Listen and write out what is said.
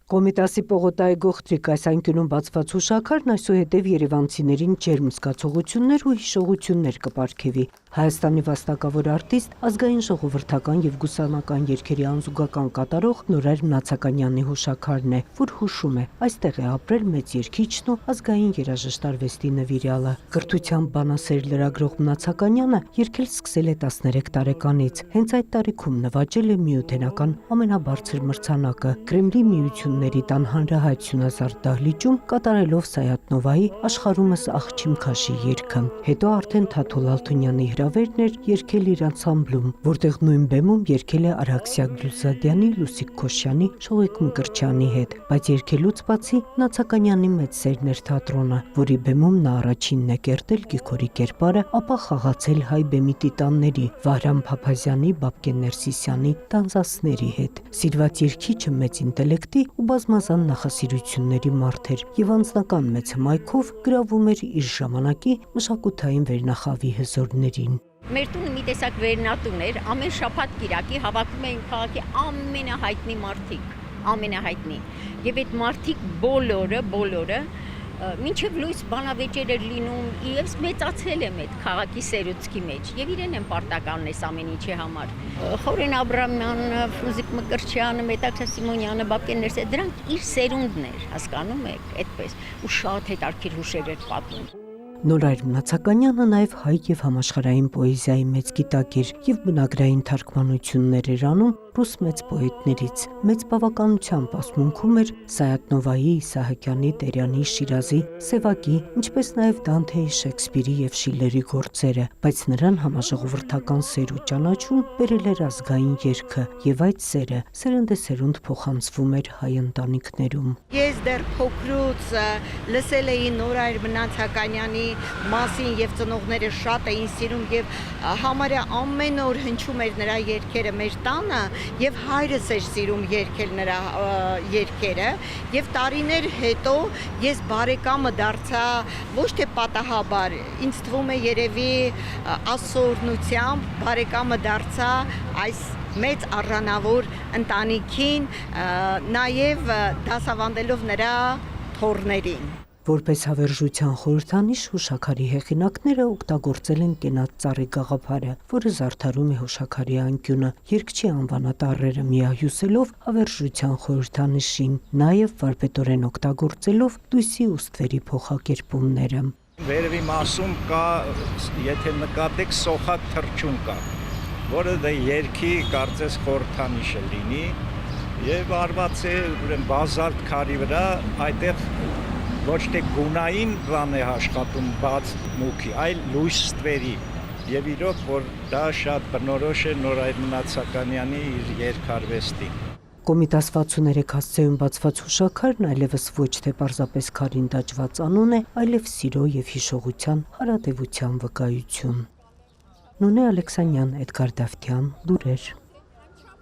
Կոմիտասի Պողոտայի գողտրիկ այս անկյունում բացված հուշաքարն այսուհետև երևանցիներին ջերմ զգացողություններ ու հիշողություններ կպարգևի։ Հայաստանի վաստակավոր արտիստ, ազգային ժողովրդական և գուսանական երգերի անզուգական կատարող Նորայր Մնացականյանի հուշաքարն է, որ հուշում է այստեղ է ապրել մեծ երգիչն ու ազգային երաժշտարվեստի նվիրյալը։ Կրթությամբ բանասեր լրագրող Մնացականյանը երգել սկսել է 13 տարեկանից։ Հենց այդ տարիքում նվաճել է միութենական ամենաբարձր մրցանակը Կրեմլի միությունների տան հանրահայտ Սյունազարդ դահլիճում կատարելով Սայաթ-Նովայի աշխարհումս աղջիմ քաշի երգը։ Հետո արդեն Թաթոլ Ալթունյանի հրավերն էր երգել իր անսամբլում, որտեղ նույն բեմում երգել է Արաքսիա Գյուլզադյանի, Լուսիկ Քոշյանի, Շողիկ Մկրտչյանի հետ, բայց երգելուց բացի Մնացականյանի մեծ սերն էր թատրոնը, որի բեմում նա առաջինն է կերտել Գիգորի կերպարը, ապա խաղացել հայ բեմի տիտանների Վահրամ Փափազյանի, Բաբկեն Ներսիսյանի, Տանձասների հետ։ Սիրված երգիչը մեծ ինտելեկտի ու բազմազան նախասիրությունների մարդ էր և անձնական մեծ հմայքով գրավում էր իր ժամանակի մշակութային վերնախավի հզորներին։ Մեր տունը մի տեսակ վերնատուն էր, ամեն շաբաթ կիրակի հավաքում էին քաղաքի ամենահայտնի մարդիկ, ամենահայտնի։ Եվ այդ մարդիկ բոլորը մինչև լույս բանավեճեր էր լինում, ես մեծացել եմ այդ քաղաքի սերուցքի մեջ և իրեն եմ պարտական ես ամեն ինչի համար։ Խորեն Աբրամյանը, Ֆրուզիկ Մկրտչյանը, Մետաքսա Սիմոնյանը, Բաբկեն Ներսիսյանը, դրանք իր սերունդն էր, հասկանում եք, այդպես, ու շատ հետաքրքիր հուշեր էր պատմում։ Նորայր Մնացականյանը նաև հայ և համաշխարհային պոեզիայի մեծ գիտակ էր և բնագրային թարգմանություններ էր անում ռուս մեծ պոետներից։ Մեծ բավականությամբ ասմունքում էր Սայաթ-Նովայի, Իսահակյանի, Տերյանի, Շիրազի, Սևակի, ինչպես նաև Դանթեի, Շեքսպիրի և Շիլլերի գործերը, բայց նրան համաժողովրդական սեր ու ճանաչում բերել էր ազգային երգը, և այդ սերը սերնդեսերունդ փոխանցվում էր հայ ընտանիքներում։ Ես դեռ փոքրուց լսել էի Նորայր Մնացականյանի մասին և ծնողները շատ էին սիրում և համարյա ամեն օր հնչում էր նրա երգերը մեր տանը և հայրս էր սիրում երգել նրա երգերը և տարիներ հետո ես բարեկամը դարձա ոչ թե պատահաբար, ինձ թվում է երևի Աստծո օրհնությամբ բարեկամը դարձա այս մեծ արժանավոր ընտանիքին, նաև դասավանդելով նրա թոռներին։ Որպես հավերժության խորհրդանիշ հուշաքարի հեղինակները օգտագործել են կենաց ծառի գաղափարը, որը զարդարում է հուշաքարի անկյունը, երգչի անվանատառերը միահյուսելով հավերժության խորհրդանիշին, նաև վարպետորեն օգտագործելով լույսի ու ստվերի փոխակերպումները։ Վերևի մասում կա, եթե նկատեք, սոխակ թռչուն կա, որը երգի կարծես խորհրդանիշը լինի և արված է բազալտ քարի վրա, այդտեղ ոչ թե գունային բան է աշխատում բաց մուքի, այլ լույս ստվերի և իրոք, որ դա շատ բնորոշ է Նորայր Մնացականյանի իր երգարվեստին։ Կոմիտաս 63 հասցեում բացված հուշաքարն այլևս ոչ թե պարզապես քարին դաջված անուն է, այլև սիրո և հիշողության հարատևության վկայություն։ Նունե Ալեքսանյան, Էդգար Դավթյան, լուրեր։